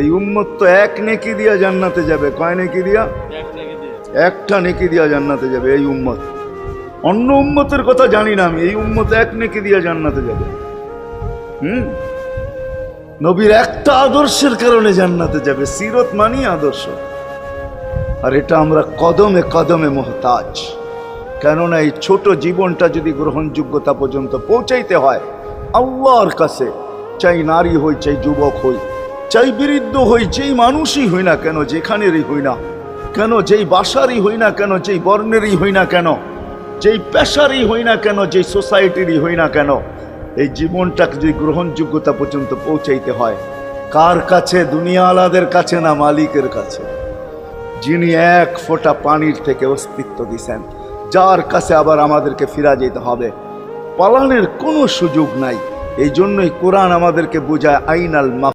এই উম্মত তো এক নেকি দিয়া জান্নাতে যাবে। কয় নেকি দিয়া? একটা নেকি দিয়া জান্নাতে যাবে এই উম্মত। অন্য উম্মতের কথা জানি না আমি, এই উম্মত এক নেকি দিয়া জান্নাতে যাবে। নবীর একটা আদর্শের কারণে জান্নাতে যাবে। সিরত মানি আদর্শ, আর এটা আমরা কদমে কদমে মুহতাজ। কেননা এই ছোট জীবনটা যদি গ্রহণযোগ্যতা পর্যন্ত পৌঁছাইতে হয় আল্লাহর কাছে, চাই নারী হই, চাই যুবক হই, চাই বৃদ্ধ হই, যেই মানুষই হই না কেন, যেখানেরই হই না কেন, যেই বাসারই হই না কেন, যেই বর্ণেরই হই না কেন, যেই পেশারই হই না কেন, যেই সোসাইটিরই হই না কেন, এই জীবনটাকে যদি গ্রহণযোগ্যতা পর্যন্ত পৌঁছাইতে হয় কার কাছে? দুনিয়া আলাদের কাছে না, মালিকের কাছে, যিনি এক ফোঁটা পানির থেকে অস্তিত্ব দিছেন, যার কাছে আবার আমাদেরকে ফিরা যেতে হবে। পালানের কোনো সুযোগ নাই। এই জন্যই কোরআন আমাদেরকে বোঝায় আইনাল